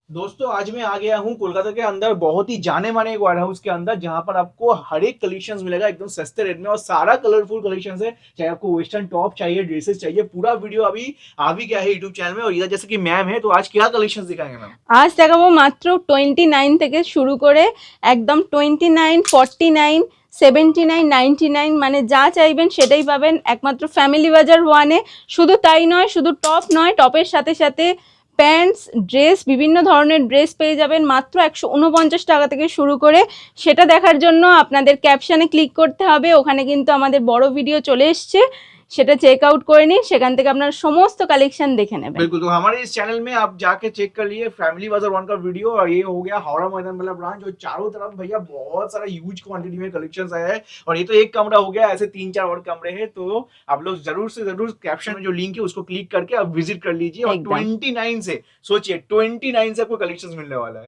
दोस्तों आज मैं आ गया हूँ कोलकाता के अंदर बहुत ही जाने माने एक वेयर हाउस के अंदर जहां पर आपको हर एक कलेक्शंस मिलेगा एकदम सस्ते रेट में और सारा कलरफुल कलेक्शंस है। चाहे आपको वेस्टर्न टॉप चाहिए, ड्रेसेस चाहिए, पूरा वीडियो अभी आ भी गया है यूट्यूब चैनल में। और इधर जैसे कि मैम है, तो आज क्या कलेक्शंस दिखाएंगे मैम? আজ দেখাবো মাত্র 29 থেকে শুরু করে একদম 29, 49, 79, 99, মানে যা চাইবেন সেটাই পাবেন একমাত্র ফ্যামিলি বাজার ওয়ানে। শুধু তাই নয়, শুধু টপ নয়, টপের সাথে সাথে প্যান্টস, ড্রেস, বিভিন্ন ধরনের ড্রেস পেয়ে যাবেন মাত্র 149 টাকা থেকে শুরু করে। সেটা দেখার জন্য আপনাদের ক্যাপশনে ক্লিক করতে হবে, ওখানে কিন্তু আমাদের বড় ভিডিও চলে এসছে, সেটা চেক আউট করে নিন, সেখান থেকে আপনারা সমস্ত কালেকশন দেখে নেবেন। बिल्कुल, तो हमारे इस चैनल में आप जाके चेक कर लिए फैमिली बाजार वन का वीडियो। और ये हो गया हावड़ा मैदान वाला ब्रांच, और चारों तरफ भैया बहुत सारा ह्यूज क्वांटिटी में कलेक्शंस आया है। और ये तो एक कमरा हो गया, ऐसे 3-4 और कमरे हैं। तो आप लोग जरूर से जरूर कैप्शन में जो लिंक है उसको क्लिक करके आप विजिट कर लीजिए। और एकदम 29 से सोचिए, 29 से आपको कलेक्शंस मिलने वाला है।